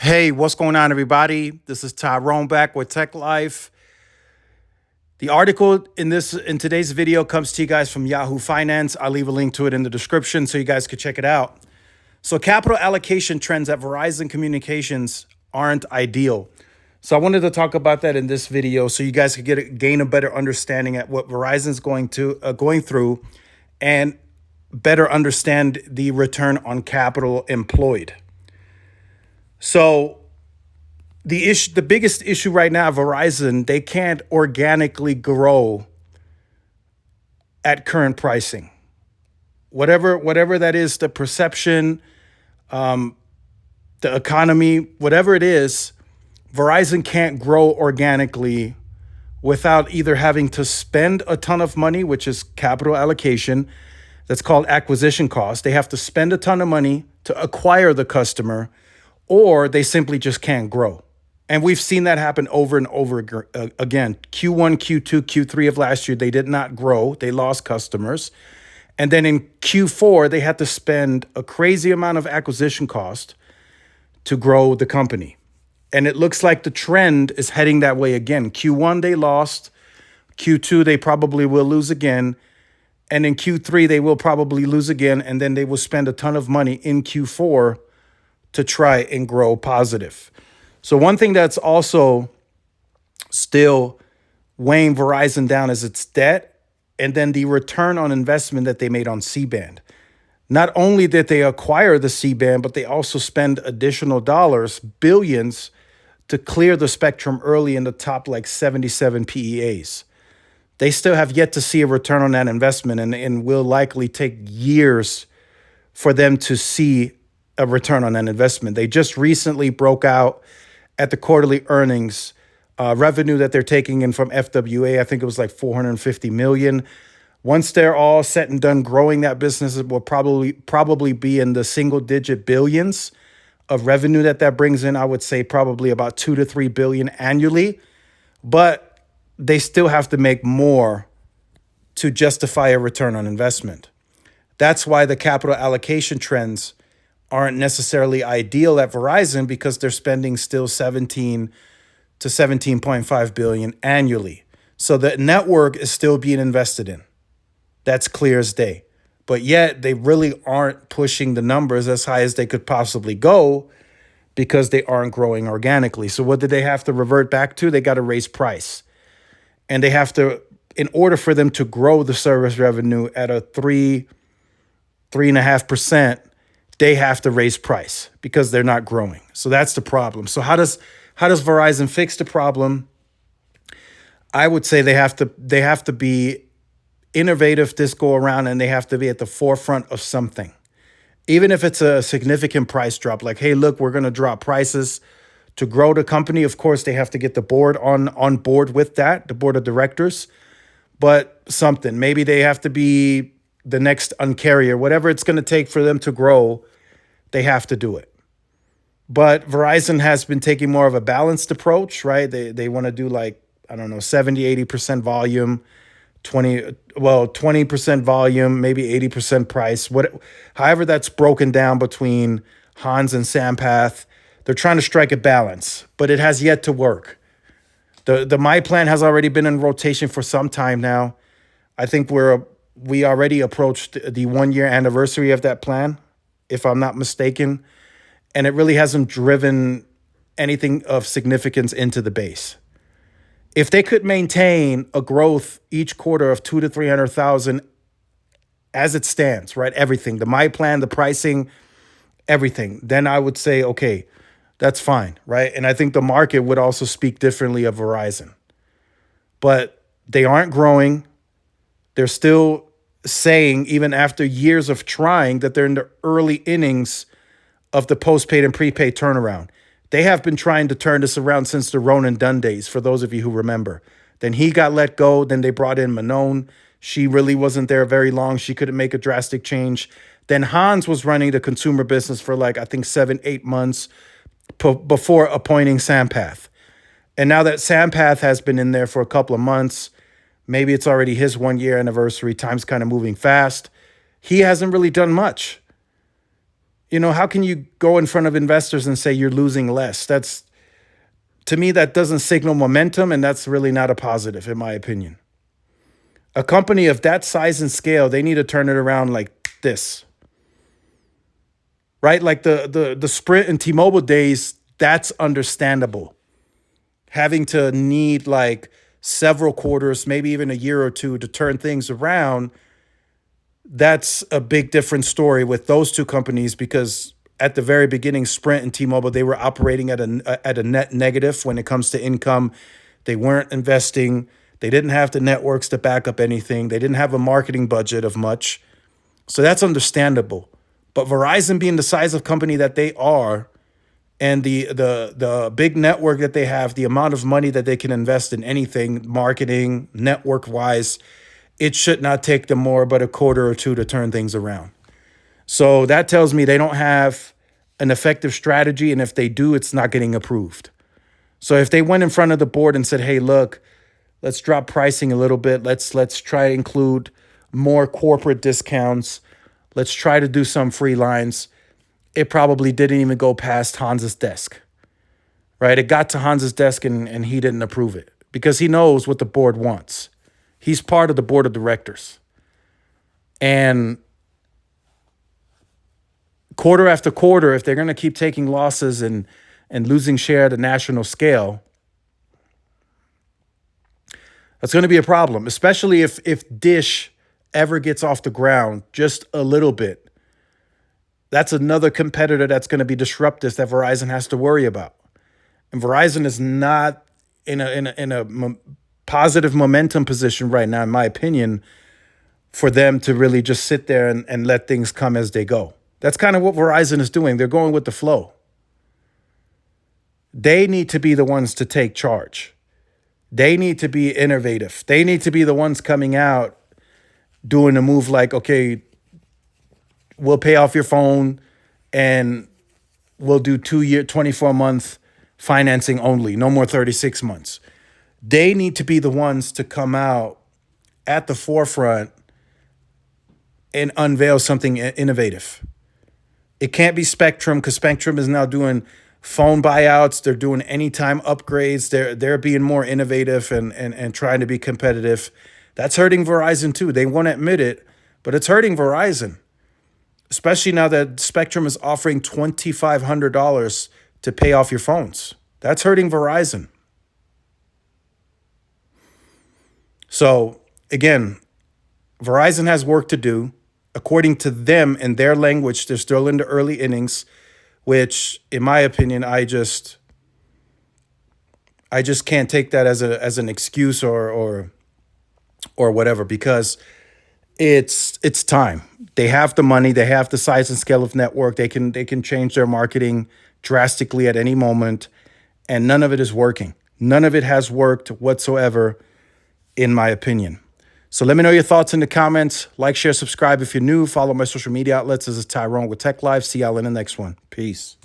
Hey, what's going on, everybody? This is Tyrone back with Tech Life. The article in today's video comes to you guys from Yahoo Finance. I'll leave a link to it in the description so you guys can check it out. So, capital allocation trends at Verizon Communications aren't ideal. So, I wanted to talk about that in this video so you guys could gain a better understanding at what Verizon's going through and better understand the return on capital employed. So the biggest issue right now, Verizon, they can't organically grow at current pricing. Whatever that is, the perception, the economy, whatever it is, Verizon can't grow organically without either having to spend a ton of money, which is capital allocation. That's called acquisition cost. They have to spend a ton of money to acquire the customer, or they simply just can't grow. And we've seen that happen over and over again. Q1, Q2, Q3 of last year, they did not grow. They lost customers. And then in Q4, they had to spend a crazy amount of acquisition cost to grow the company. And it looks like the trend is heading that way again. Q1, they lost. Q2, they probably will lose again. And in Q3, they will probably lose again. And then they will spend a ton of money in Q4 to try and grow positive. So one thing that's also still weighing Verizon down is its debt and then the return on investment that they made on C-band. Not only did they acquire the C-band, but they also spend additional dollars, billions, to clear the spectrum early in the top 77 PEAs. They still have yet to see a return on that investment and will likely take years for them to see a return on that investment. They just recently broke out at the quarterly earnings revenue that they're taking in from FWA. I think it was like 450 million. Once they're all set and done growing that business, it will probably be in the single digit billions of revenue that brings in. I would say probably about 2 to 3 billion annually, but they still have to make more to justify a return on investment. That's why the capital allocation trends aren't necessarily ideal at Verizon, because they're spending still 17 to 17.5 billion annually. So the network is still being invested in. That's clear as day. But yet they really aren't pushing the numbers as high as they could possibly go because they aren't growing organically. So what did they have to revert back to? They got to raise price. And they have to, in order for them to grow the service revenue at a 3.5%, they have to raise price because they're not growing. So that's the problem. So how does Verizon fix the problem? I would say they have to be innovative this go around, and they have to be at the forefront of something. Even if it's a significant price drop, like, hey, look, we're going to drop prices to grow the company. Of course, they have to get the board on board with that, the board of directors. But something, maybe they have to be the next Un-carrier, whatever it's going to take for them to grow, they have to do it. But Verizon has been taking more of a balanced approach, right? They want to do 70, 80% volume, 20% volume, maybe 80% price. However that's broken down between Hans and Sampath. They're trying to strike a balance, but it has yet to work. The My Plan has already been in rotation for some time now. I think we already approached the 1-year anniversary of that plan, if I'm not mistaken, and it really hasn't driven anything of significance into the base. If they could maintain a growth each quarter of 200,000 to 300,000 as it stands, right? Everything, the My Plan, the pricing, everything, then I would say, okay, that's fine, right? And I think the market would also speak differently of Verizon. But they aren't growing. They're still saying, even after years of trying, that they're in the early innings of the postpaid and prepaid turnaround. They have been trying to turn this around since the Ronan Dunn days, for those of you who remember. Then he got let go. Then they brought in Manon. She really wasn't there very long. She couldn't make a drastic change. Then Hans was running the consumer business for I think 7-8 months before appointing Sampath. And now that Sampath has been in there for a couple of months, maybe it's already his 1-year anniversary. Time's kind of moving fast. He hasn't really done much. how can you go in front of investors and say you're losing less? To me, that doesn't signal momentum, and that's really not a positive, in my opinion. A company of that size and scale, they need to turn it around like this, right? Like the Sprint and T-Mobile days, that's understandable. Having to need like several quarters, maybe even a year or two to turn things around, that's a big different story with those two companies, because at the very beginning, Sprint and T-Mobile, they were operating at a net negative when it comes to income. They weren't investing. They didn't have the networks to back up anything. They didn't have a marketing budget of much. So that's understandable. But Verizon, being the size of company that they are, and the big network that they have, the amount of money that they can invest in anything, marketing, network-wise, it should not take them more but a quarter or two to turn things around. So that tells me they don't have an effective strategy, and if they do, it's not getting approved. So if they went in front of the board and said, hey, look, let's drop pricing a little bit. Let's try to include more corporate discounts. Let's try to do some free lines. It probably didn't even go past Hans's desk, right? It got to Hans's desk and he didn't approve it because he knows what the board wants. He's part of the board of directors. And quarter after quarter, if they're going to keep taking losses and losing share at a national scale, that's going to be a problem, especially if Dish ever gets off the ground just a little bit. That's another competitor that's going to be disruptive that Verizon has to worry about. And Verizon is not in a positive momentum position right now, in my opinion, for them to really just sit there and let things come as they go. That's kind of what Verizon is doing. They're going with the flow. They need to be the ones to take charge. They need to be innovative. They need to be the ones coming out doing a move like, okay, we'll pay off your phone and we'll do 2-year, 24-month financing only, no more 36 months. They need to be the ones to come out at the forefront and unveil something innovative. It can't be Spectrum, because Spectrum is now doing phone buyouts. They're doing anytime upgrades. They're being more innovative and trying to be competitive. That's hurting Verizon too. They won't admit it, but it's hurting Verizon, especially now that Spectrum is offering $2,500 to pay off your phones. That's hurting Verizon. So again, Verizon has work to do. According to them, in their language, they're still in the early innings, which, in my opinion, I just can't take that as an excuse or whatever, because it's time. They have the money, they have the size and scale of network. They can change their marketing drastically at any moment, and none of it is working. None of it has worked whatsoever, in my opinion. So let me know your thoughts in the comments. Like, share, subscribe if you're new. Follow my social media outlets. This is Tyrone with Tech Life. See y'all in the next one. Peace.